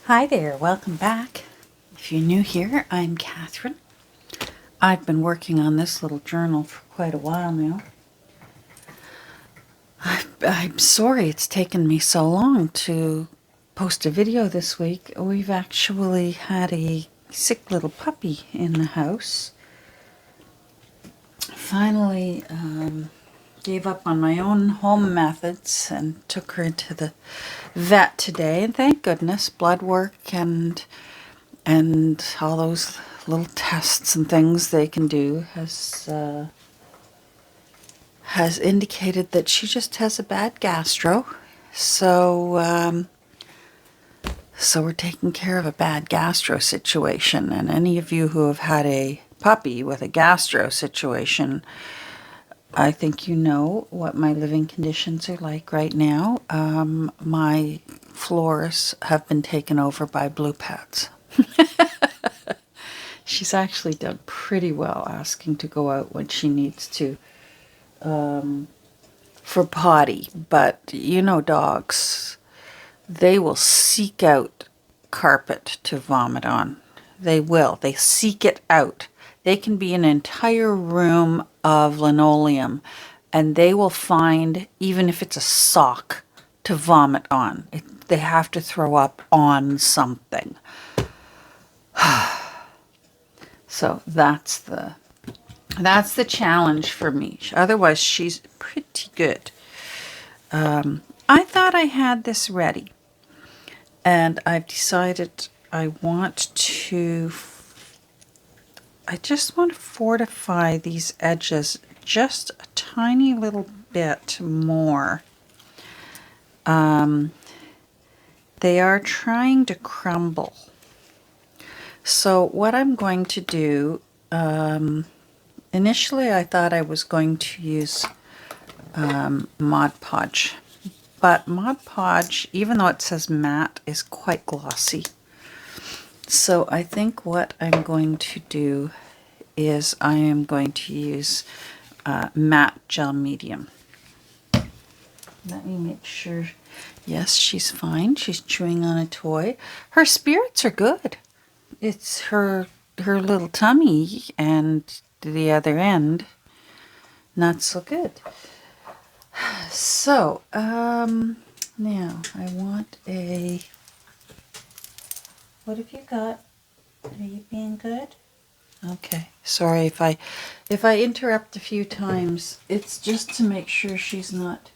Hi there, welcome back. If you're new here, I'm Catherine. I've been working on this little journal for quite a while now. I'm sorry it's taken me so long to post a video this week. We've actually had a sick little puppy in the house. Finally gave up on my own home methods and took her to the vet today, and thank goodness blood work and all those little tests and things they can do has indicated that she just has a bad gastro. So we're taking care of a bad gastro situation. And any of you who have had a puppy with a gastro situation, I think you know what my living conditions are like right now. My floors have been taken over by blue pads. She's actually done pretty well asking to go out when she needs to for potty. But you know dogs, they will seek out carpet to vomit on. They will. They seek it out. They can be an entire room of linoleum and they will find, even if it's a sock, to vomit on. They have to throw up on something. So that's the challenge for me. Otherwise, she's pretty good. I thought I had this ready, and I've decided I just want to fortify these edges just a tiny little bit more. They are trying to crumble. So what I'm going to do, initially I thought I was going to use Mod Podge. But Mod Podge, even though it says matte, is quite glossy. So I think what I'm going to do is I am going to use matte gel medium. Let me make sure. Yes, she's fine. She's chewing on a toy. Her spirits are good. It's her little tummy and the other end not so good. So, now I want a... What have you got? Are you being good? Okay. Sorry if I interrupt a few times. It's just to make sure she's not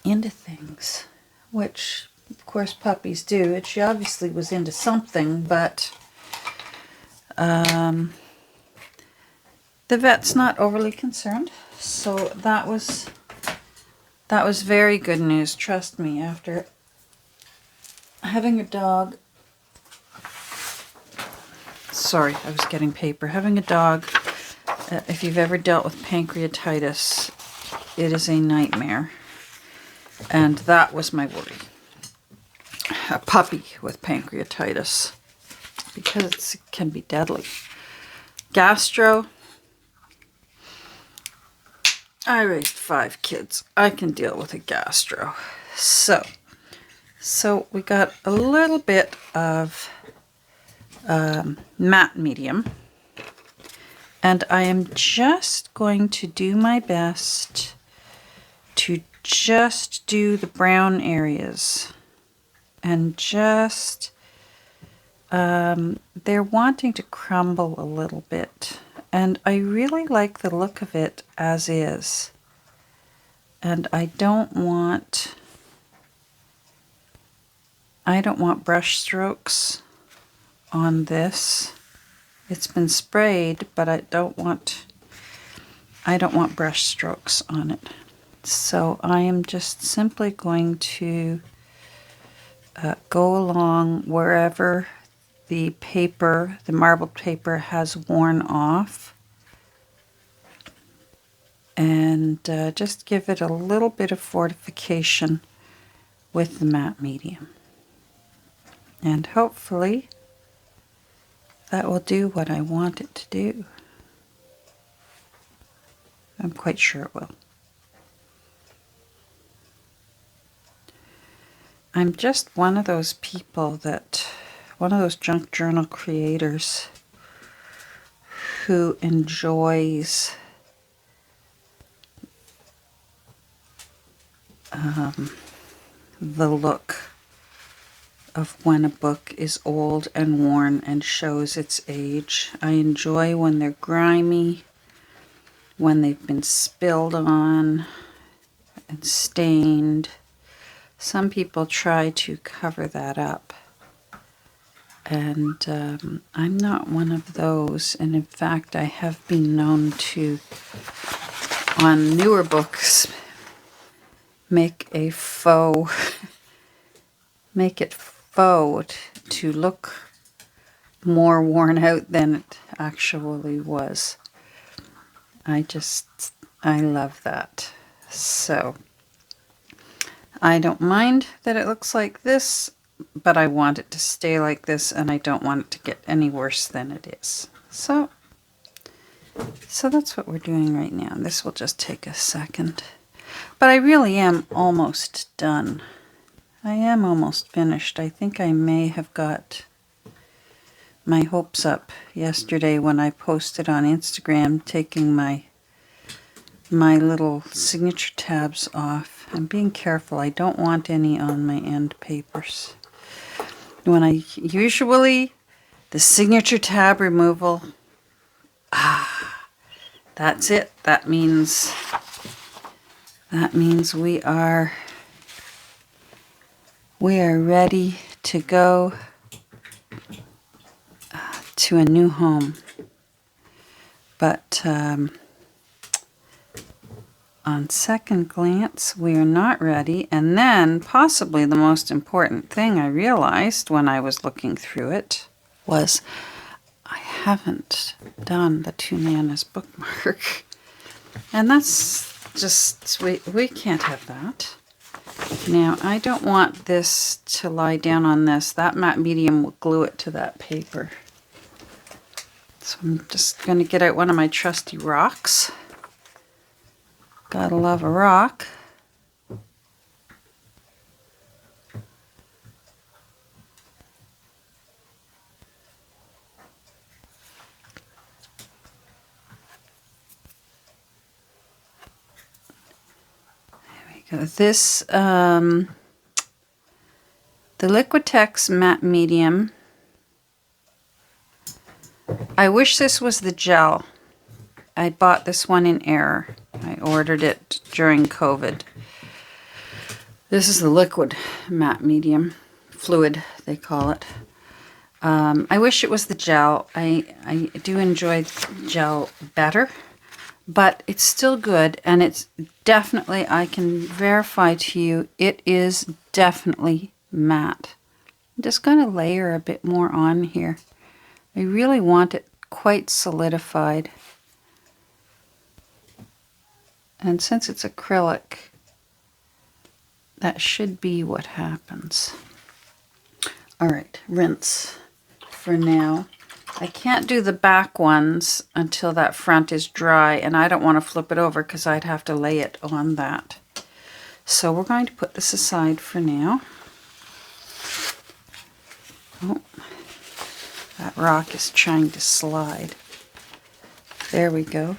into things, which of course puppies do. She obviously was into something, but the vet's not overly concerned. So that was very good news. Trust me, after having a dog... Sorry, I was getting paper. Having a dog, if you've ever dealt with pancreatitis, it is a nightmare. And that was my worry. A puppy with pancreatitis, because it can be deadly. Gastro, I raised 5 kids. I can deal with a gastro. So we got a little bit of matte medium. And I am just going to do my best to just do the brown areas. And just, they're wanting to crumble a little bit. And I really like the look of it as is. And I don't want brush strokes on this. It's been sprayed, but I don't want brush strokes on it. So I am just simply going to go along wherever the marbled paper has worn off, and just give it a little bit of fortification with the matte medium. And hopefully that will do what I want it to do. I'm quite sure it will. I'm just one of those people one of those junk journal creators who enjoys the look of when a book is old and worn and shows its age. I enjoy when they're grimy, when they've been spilled on and stained. Some people try to cover that up. And I'm not one of those. And in fact, I have been known to, on newer books, make it faux to look more worn out than it actually was. I love that. So I don't mind that it looks like this, but I want it to stay like this, and I don't want it to get any worse than it is. So that's what we're doing right now. This will just take a second. But I really am almost done. I am almost finished. I think I may have got my hopes up yesterday when I posted on Instagram taking my little signature tabs off. I'm being careful. I don't want any on my end papers. Usually the signature tab removal, that's it. That means we are ready to go to a new home. But on second glance, we are not ready. And then possibly the most important thing I realized when I was looking through it was I haven't done the Two Nanas bookmark. And that's just, we can't have that. Now, I don't want this to lie down on this. That matte medium will glue it to that paper. So I'm just going to get out one of my trusty rocks. Gotta love a rock. There we go. This, the Liquitex matte medium. I wish this was the gel. I bought this one in error. I ordered it during COVID. This is the liquid matte medium. Fluid, they call it. I wish it was the gel. I do enjoy gel better, but it's still good, and it's definitely, I can verify to you, it is definitely matte. I'm just going to layer a bit more on here. I really want it quite solidified. And since it's acrylic, that should be what happens. All right, rinse for now. I can't do the back ones until that front is dry, and I don't want to flip it over because I'd have to lay it on that. So we're going to put this aside for now. Oh, that rock is trying to slide. There we go.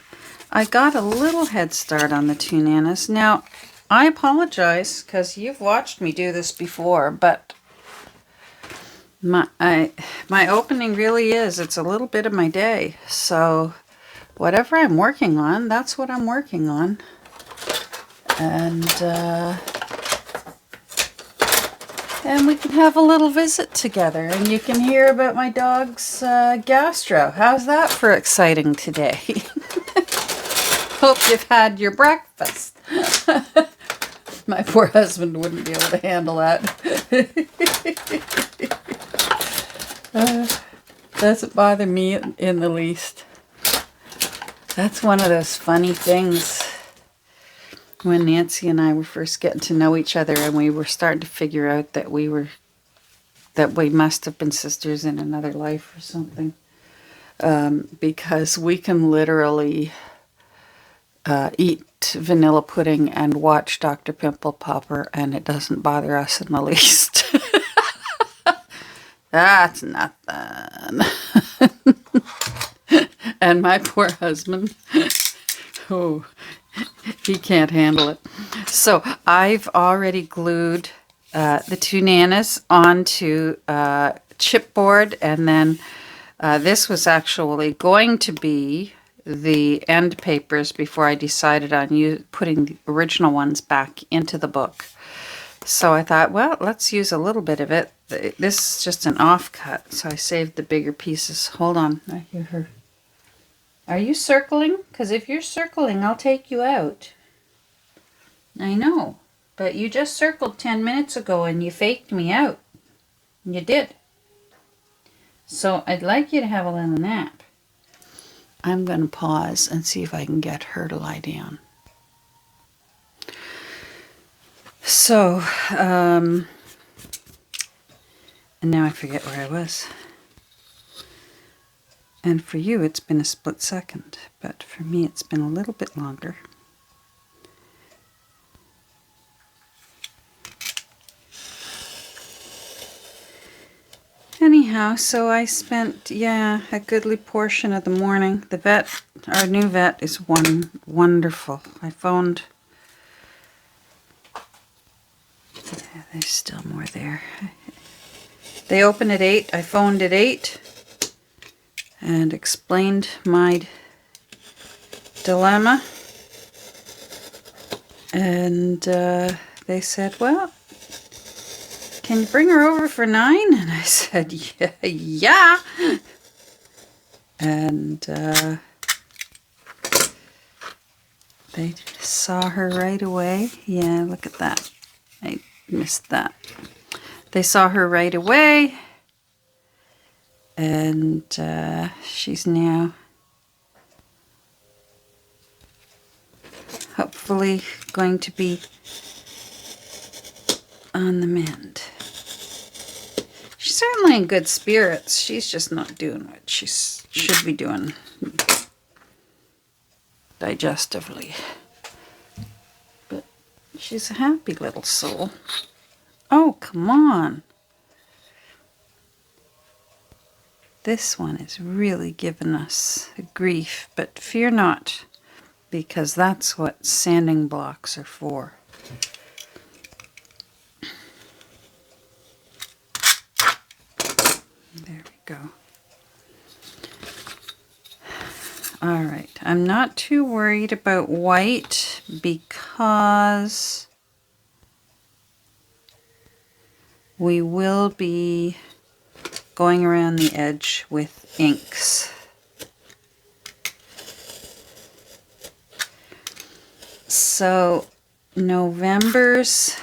I got a little head start on the Two Nanas. Now, I apologize because you've watched me do this before, but my opening really is, it's a little bit of my day. So whatever I'm working on, that's what I'm working on. And we can have a little visit together, and you can hear about my dog's gastro. How's that for exciting today? Hope you've had your breakfast. My poor husband wouldn't be able to handle that. Doesn't bother me in the least. That's one of those funny things when Nancy and I were first getting to know each other, and we were starting to figure out that we must have been sisters in another life or something. Because we can literally eat vanilla pudding and watch Dr. Pimple Popper, and it doesn't bother us in the least. That's nothing. And my poor husband, oh, he can't handle it. So I've already glued the two nanas onto chipboard, and then this was actually going to be the end papers before I decided on putting the original ones back into the book. So I thought, well, let's use a little bit of it. This is just an offcut, so I saved the bigger pieces. Hold on, I hear her. Are you circling? Because if you're circling, I'll take you out. I know, but you just circled 10 minutes ago and you faked me out. You did. So I'd like you to have a little nap. I'm going to pause and see if I can get her to lie down. So, and now I forget where I was. And for you, it's been a split second, but for me, it's been a little bit longer. Anyhow, so I spent, a goodly portion of the morning. The vet, our new vet, is wonderful. I phoned. Yeah, there's still more there. They open at 8. I phoned at 8 and explained my dilemma. And they said, well, can you bring her over for 9? And I said, yeah. And they saw her right away. Yeah, look at that. I missed that. They saw her right away. And she's now hopefully going to be on the mend. She's certainly in good spirits. She's just not doing what she should be doing digestively. But she's a happy little soul. Oh, come on. This one is really giving us grief, but fear not, because that's what sanding blocks are for. There we go. All right, I'm not too worried about white because we will be going around the edge with inks. So November's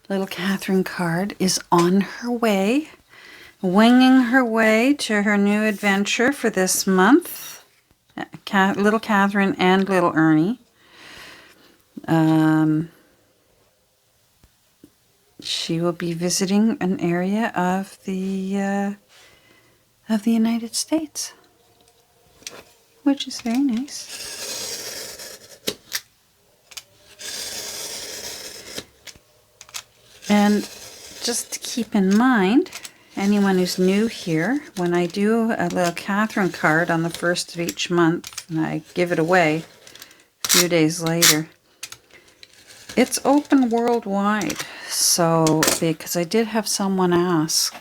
Little Catherine card is on her way, winging her way to her new adventure for this month. Little Catherine and Little Ernie. She will be visiting an area of the United States, which is very nice. And just to keep in mind, anyone who's new here, when I do a Little Catherine card on the 1st of each month, and I give it away a few days later, it's open worldwide. So, because I did have someone ask,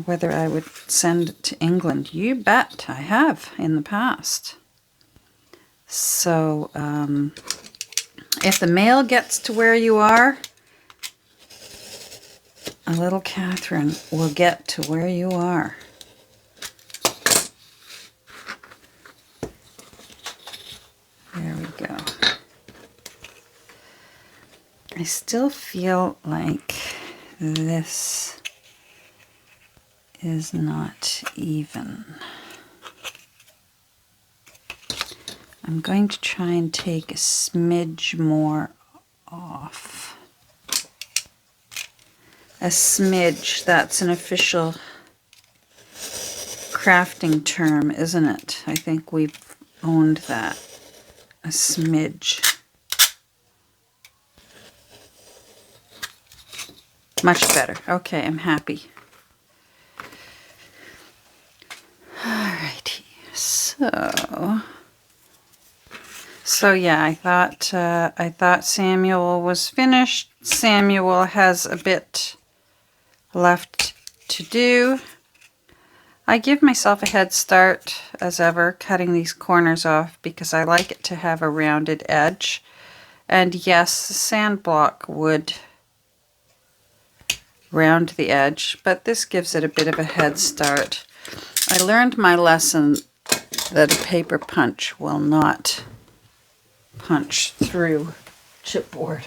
whether I would send it to England. You bet I have in the past. So, if the mail gets to where you are, a Little Catherine will get to where you are. There we go. I still feel like this is not even. I'm going to try and take a smidge more off. A smidge, that's an official crafting term, isn't it? I think we've owned that a smidge. Much better. Okay, I'm happy. Alrighty. So yeah, I thought Samuel was finished. Samuel has a bit left to do. I give myself a head start as ever, cutting these corners off because I like it to have a rounded edge. And yes, the sand block would round the edge, but this gives it a bit of a head start. I learned my lesson that a paper punch will not punch through chipboard.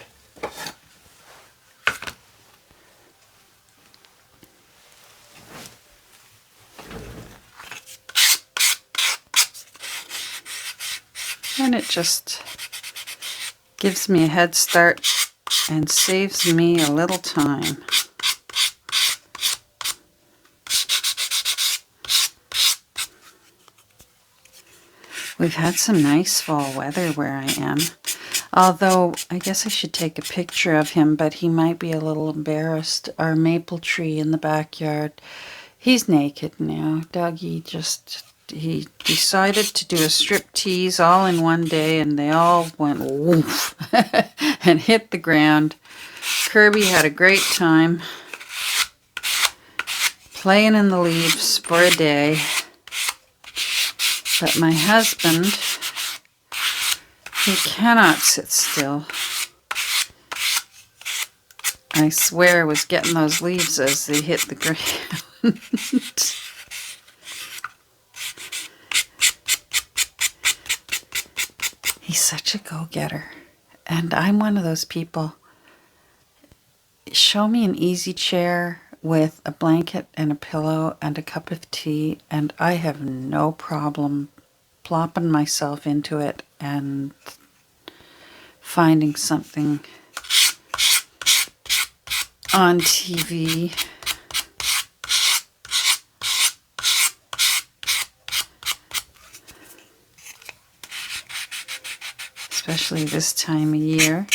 And it just gives me a head start and saves me a little time. We've had some nice fall weather where I am. Although, I guess I should take a picture of him, but he might be a little embarrassed. Our maple tree in the backyard, he's naked now. Dougie he decided to do a strip tease all in one day, and they all went woof and hit the ground. Kirby had a great time playing in the leaves for a day. But my husband, he cannot sit still. I swear was getting those leaves as they hit the ground. He's such a go-getter. And I'm one of those people. Show me an easy chair with a blanket and a pillow and a cup of tea, and I have no problem plopping myself into it and finding something on TV. Especially this time of year.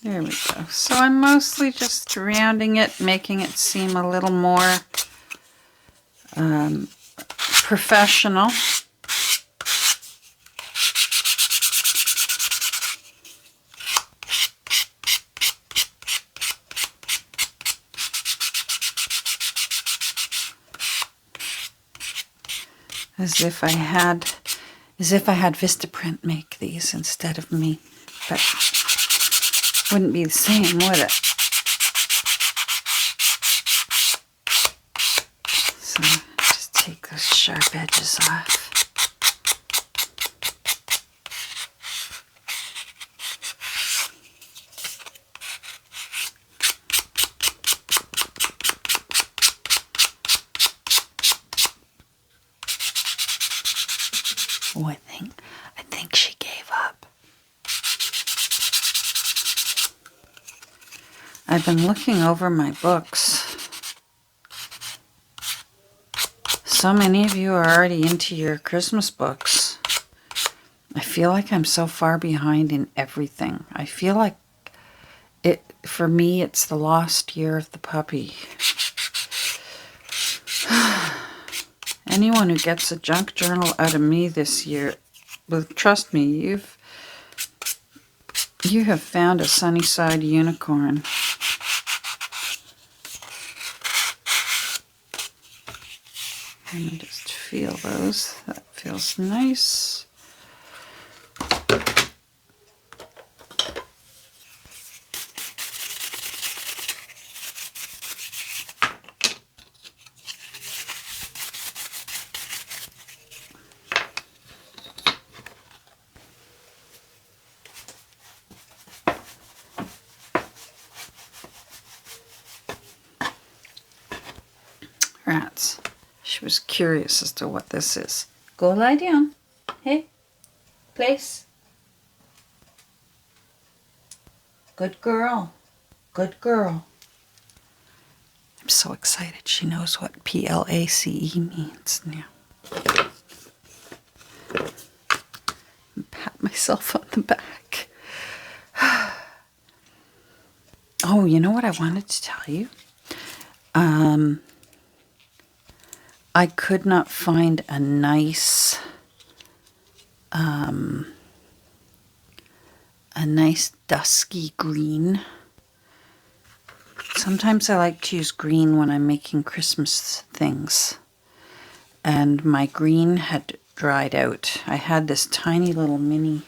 There we go. So I'm mostly just rounding it, making it seem a little more professional. As if I had Vistaprint make these instead of me. But wouldn't be the same, would it? So just take those sharp edges off. Oh, I think she gave up. I've been looking over my books. So many of you are already into your Christmas books. I feel like I'm so far behind in everything. I feel like for me, it's the lost year of the puppy. Anyone who gets a junk journal out of me this year, well, trust me, you have found a sunny side unicorn. Let me just feel those. That feels nice. Rats. She was curious as to what this is. Go lie down. Hey, place. Good girl. Good girl. I'm so excited. She knows what PLACE means now. Pat myself on the back. Oh, you know what I wanted to tell you? I could not find a nice dusky green. Sometimes I like to use green when I'm making Christmas things. And my green had dried out. I had this tiny little mini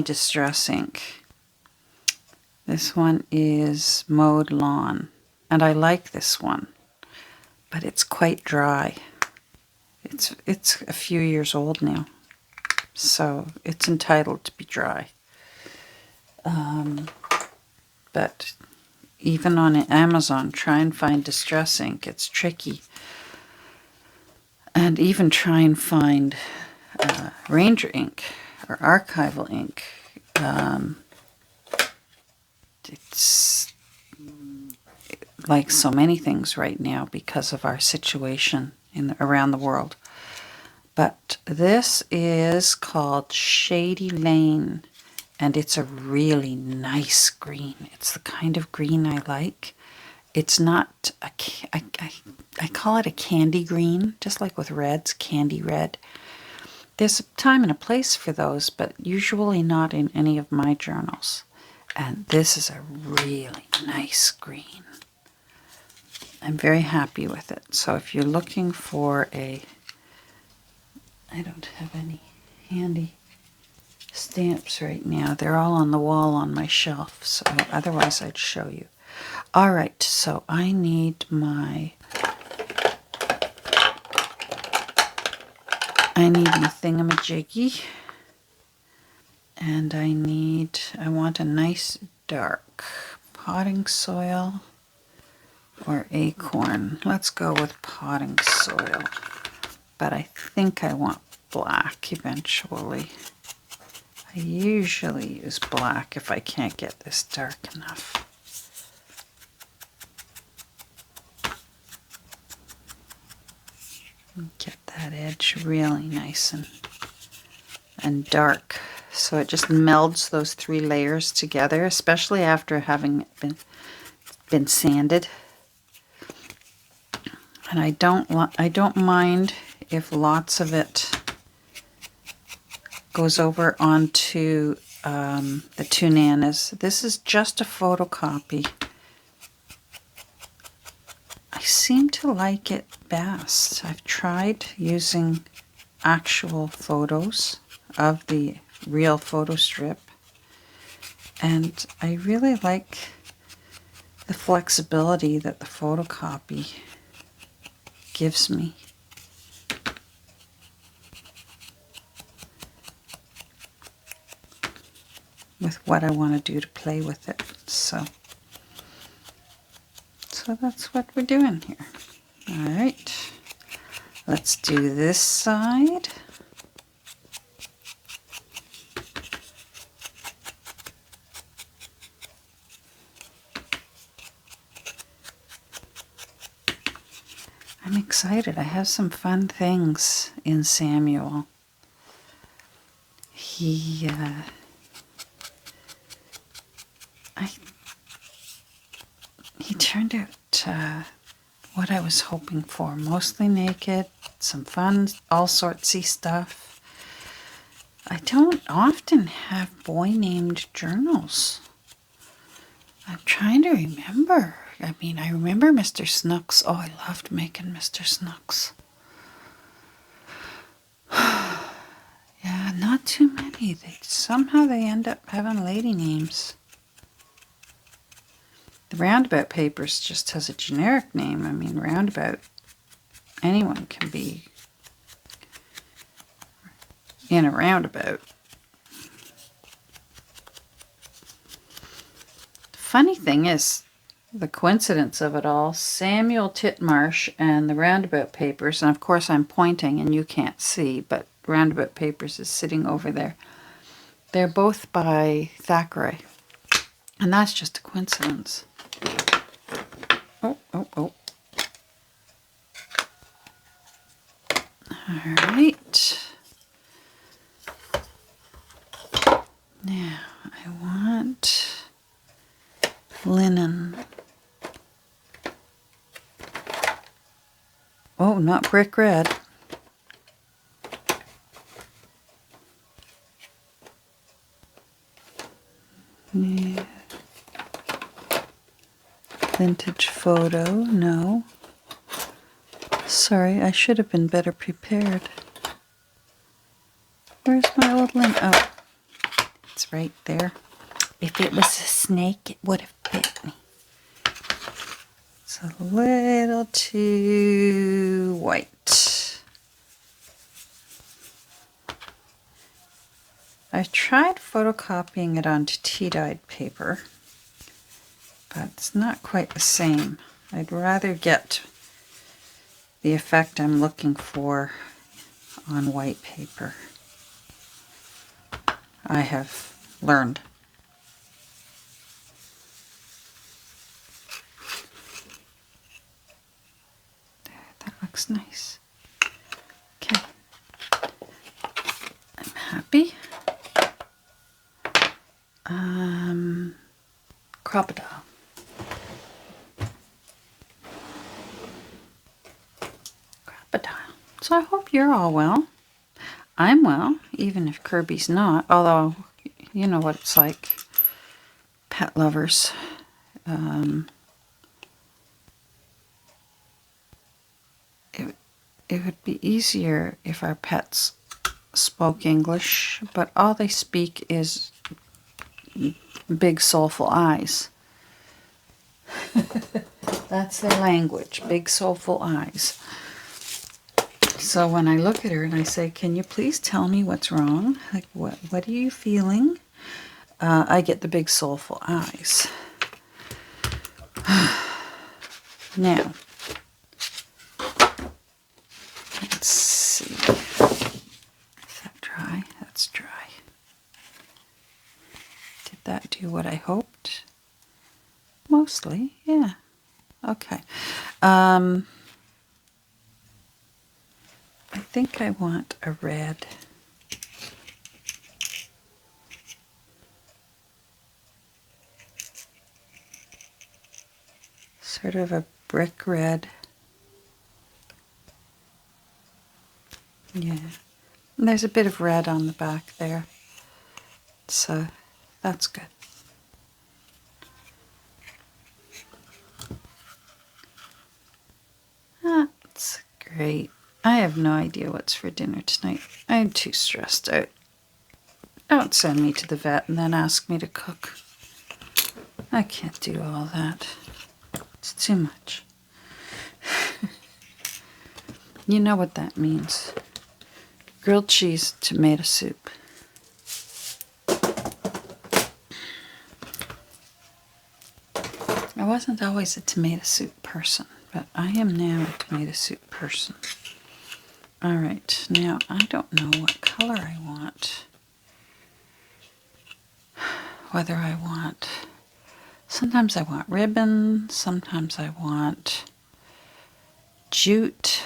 Distress ink. This one is Mowed Lawn, and I like this one, but it's quite dry. It's a few years old now, so it's entitled to be dry. But even on Amazon, try and find Distress ink. It's tricky. And even try and find Ranger ink or archival ink. It's like so many things right now because of our situation around the world. But this is called Shady Lane, and it's a really nice green. It's the kind of green I like. It's not I call it a candy green, just like with reds, candy red. There's a time and a place for those, but usually not in any of my journals. And this is a really nice green. I'm very happy with it. So if you're looking for I don't have any handy stamps right now. They're all on the wall on my shelf, so otherwise I'd show you. All right, so I need my thingamajiggy, and I want a nice dark potting soil or acorn. Let's go with potting soil, but I think I want black eventually. I usually use black if I can't get this dark enough. Get that edge really nice and dark, so it just melds those three layers together, especially after having been sanded. And I don't mind if lots of it goes over onto the two nanas. This is just a photocopy. I seem to like it best. I've tried using actual photos of the real photo strip, and I really like the flexibility that the photocopy gives me. With what I want to do to play with it. So that's what we're doing here. All right, let's do this side. I'm excited. I have some fun things in Samuel. He turned out what I was hoping for. Mostly naked, some fun, all sortsy stuff. I don't often have boy-named journals. I'm trying to remember. I mean, I remember Mr. Snooks. Oh, I loved making Mr. Snooks. Yeah, not too many. Somehow they end up having lady names. The Roundabout Papers just has a generic name. I mean, Roundabout, anyone can be in a roundabout. funny thing is, the coincidence of it all, Samuel Titmarsh and the Roundabout Papers, and of course I'm pointing and you can't see, but Roundabout Papers is sitting over there. They're both by Thackeray. And that's just a coincidence. Oh. All right. Now, I want linen. Oh, not brick red. Yeah. Vintage photo, no. Sorry, I should have been better prepared. Where's my old linen? Oh, it's right there. If it was a snake, it would have bit me. It's a little too white. I tried photocopying it onto tea-dyed paper, but it's not quite the same. I'd rather get the effect I'm looking for on white paper. I have learned. That looks nice. Okay. I'm happy. Crocodile. Crocodile. So I hope you're all well. I'm well, even if Kirby's not, although you know what it's like. Pet lovers. It would be easier if our pets spoke English, but all they speak is big soulful eyes. That's their language, big soulful eyes. So when I look at her and I say, can you please tell me what's wrong? Like, what are you feeling? I get the big soulful eyes. Now, let's see. Is that dry? That's dry. Did that do what I hoped? Mostly, yeah. Okay. I think I want a red. Sort of a brick red. Yeah. And there's a bit of red on the back there. So that's good. That's great. I have no idea what's for dinner tonight. I'm too stressed out. Don't send me to the vet and then ask me to cook. I can't do all that. It's too much. You know what that means. Grilled cheese, tomato soup. I wasn't always a tomato soup person, but I am now a tomato soup person. All right, now I don't know what color I want. Whether I want, sometimes I want ribbon, sometimes I want jute,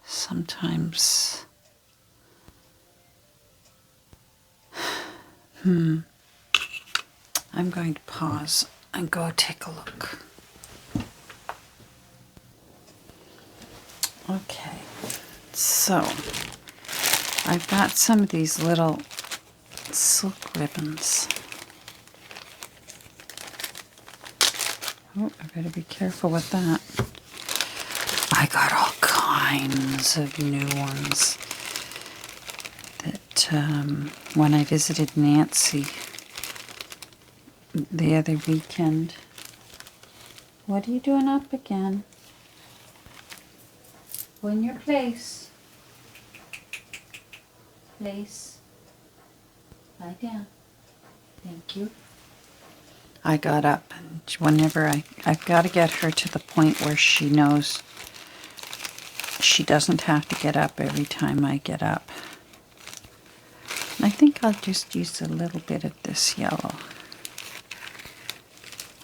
sometimes, I'm going to pause and go take a look. Okay, so I've got some of these little silk ribbons. Oh, I better be careful with that. I got all kinds of new ones that when I visited Nancy the other weekend. What are you doing up again? Go in your place. Place. Lie down. Thank you. I got up. And whenever I've got to get her to the point where she knows she doesn't have to get up every time I get up. I think I'll just use a little bit of this yellow.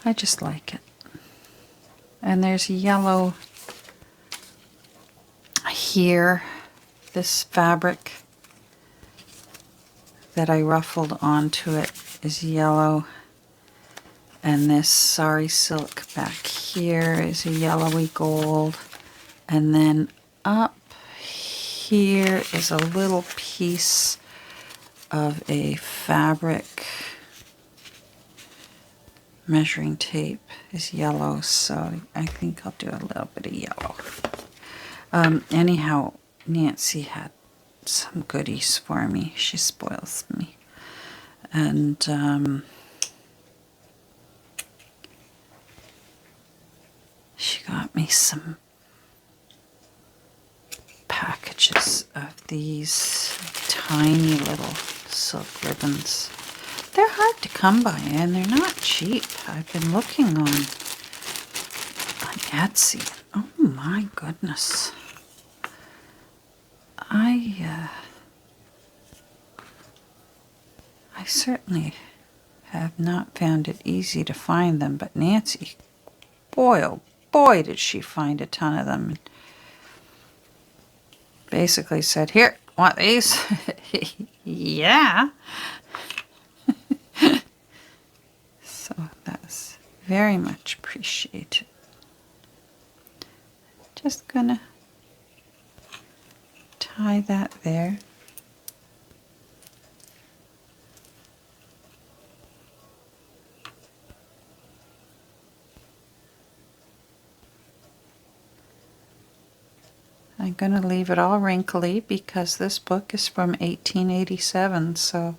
I just like it. And there's yellow here, this fabric that I ruffled onto it is yellow, and this sari silk back here is a yellowy gold, and then up here is a little piece of a fabric measuring tape is yellow, so I think I'll do a little bit of yellow. Anyhow, Nancy had some goodies for me. She spoils me. And she got me some packages of these tiny little silk ribbons. They're hard to come by and they're not cheap. I've been looking on Etsy. Oh my goodness. I certainly have not found it easy to find them, but Nancy, boy oh boy did she find a ton of them. Basically said, here, want these? Yeah. So that's very much appreciated. Just gonna tie that there. I'm going to leave it all wrinkly because this book is from 1887, so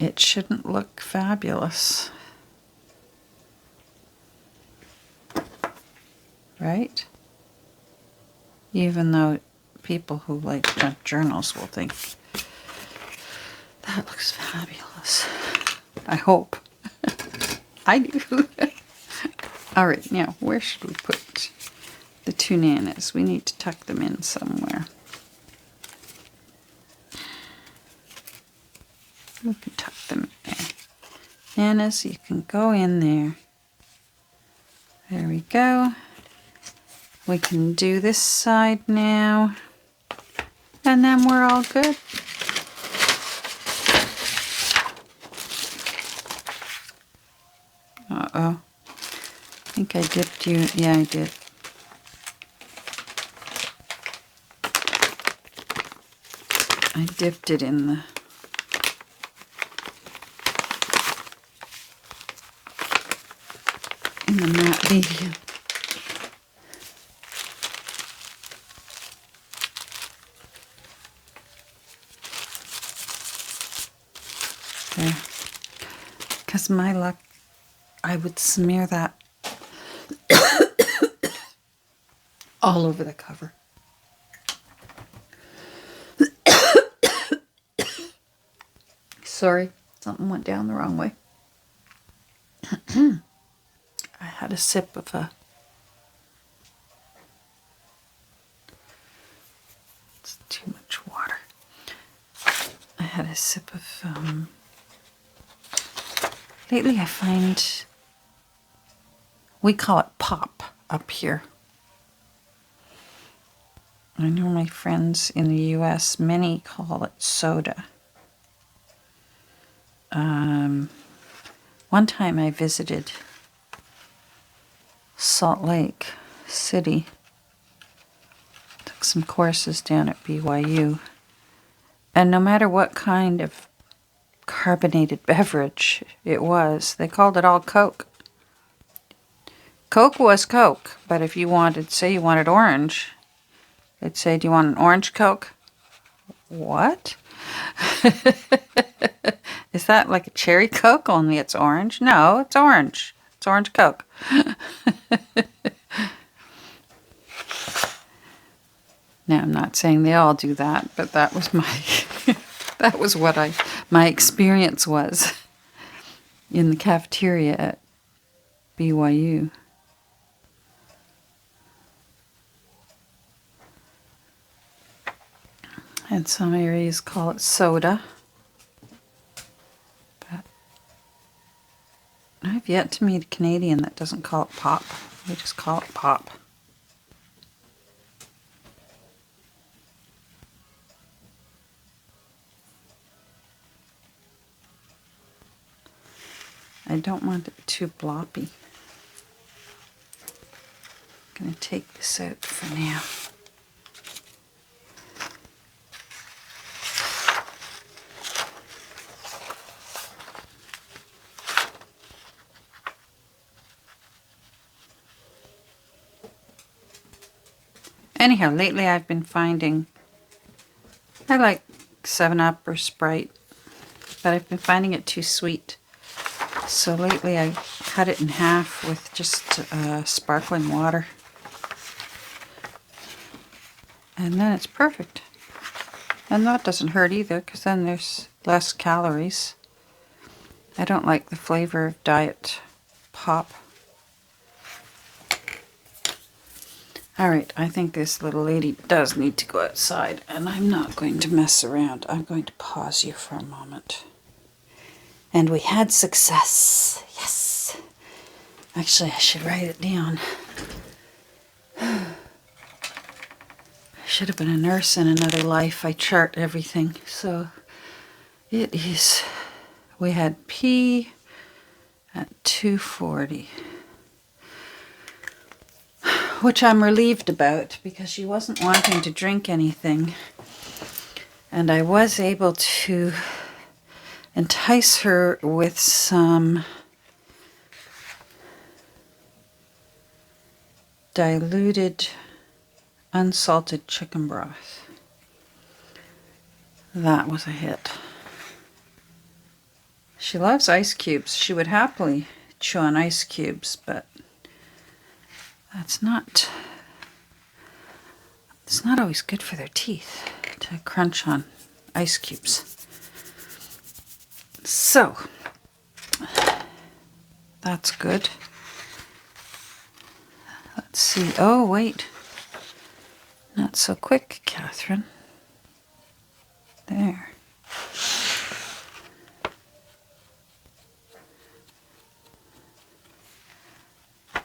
it shouldn't look fabulous. Right? Even though people who like junk journals will think, that looks fabulous. I hope. I do. All right, now where should we put the two nanas? We need to tuck them in somewhere. We can tuck them in. Nanas, you can go in there. There we go. We can do this side now. And then we're all good. Uh-oh. I think I dipped you. Yeah, I did. I dipped it in the matte medium. There. Because my luck, I would smear that all over the cover. Sorry, something went down the wrong way. I had a sip of a... It's too much water. I had a sip of... Lately I find... We call it pop up here. I know my friends in the U.S., many call it soda. One time I visited Salt Lake City, took some courses down at BYU, and no matter what kind of carbonated beverage it was, they called it all Coke. Coke was Coke, but if you wanted, say you wanted orange, they'd say, do you want an orange Coke? What? Is that like a cherry Coke, only it's orange? No, it's orange. It's orange Coke. Now, I'm not saying they all do that, but that was my that was what my experience was. in the cafeteria at BYU. And some areas call it soda. But I've yet to meet a Canadian that doesn't call it pop. They just call it pop. I don't want it too bloppy. I'm going to take this out for now. Anyhow, lately I've been finding, I like 7-Up or Sprite, but I've been finding it too sweet. So lately I cut it in half with just sparkling water. And then it's perfect. And that doesn't hurt either, because then there's less calories. I don't like the flavor of Diet Pop. Alright, I think this little lady does need to go outside, and I'm not going to mess around. I'm going to pause you for a moment. And we had success. Yes. Actually, I should write it down. I should have been a nurse in another life. I chart everything. So it is, we had pee at 2:40. Which I'm relieved about, because she wasn't wanting to drink anything. And I was able to entice her with some diluted, unsalted chicken broth. That was a hit. She loves ice cubes. She would happily chew on ice cubes, but it's not always good for their teeth to crunch on ice cubes. So, that's good. Let's see. Oh, wait. Not so quick, Catherine. There.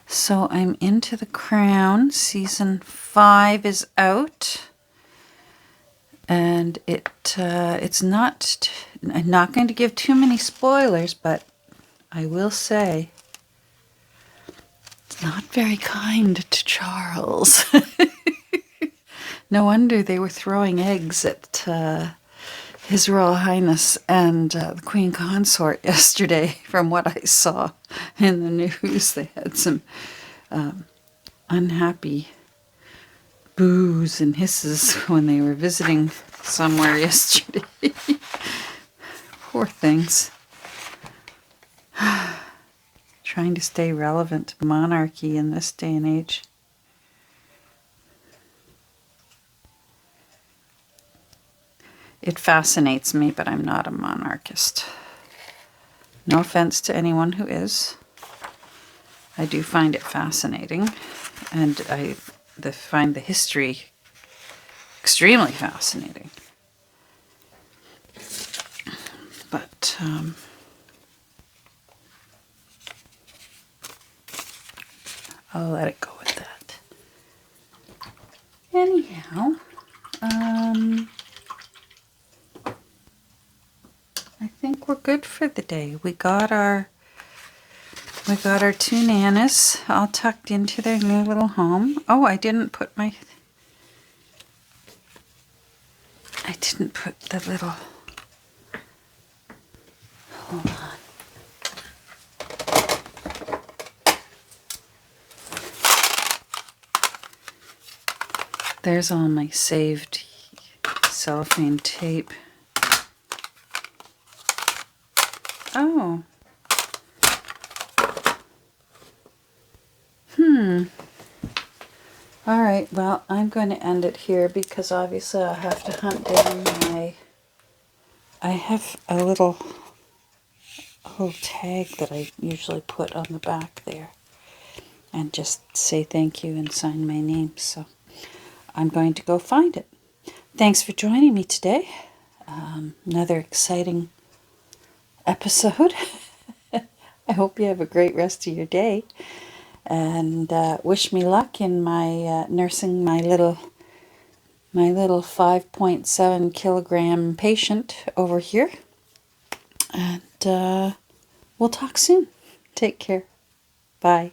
So I'm into The Crown. Season 5 is out. And it's not, I'm not going to give too many spoilers, but I will say it's not very kind to Charles. No wonder they were throwing eggs at His Royal Highness and the Queen Consort yesterday. From what I saw in the news, they had some unhappy boos and hisses when they were visiting somewhere yesterday. Poor things. Trying to stay relevant to monarchy in this day and age. It fascinates me, but I'm not a monarchist. No offense to anyone who is. I do find it fascinating, and I find the history extremely fascinating. But I'll let it go with that. Anyhow, I think we're good for the day. We got our two nanas all tucked into their new little home. Oh, I didn't put the little, hold on. There's all my saved cellophane tape. Oh. All right, well, I'm going to end it here because obviously I'll have to hunt down I have a little tag that I usually put on the back there and just say thank you and sign my name. So I'm going to go find it. Thanks for joining me today. Another exciting episode. I hope you have a great rest of your day, and wish me luck in my nursing my little 5.7 kilogram patient over here. And we'll talk soon. Take care. Bye.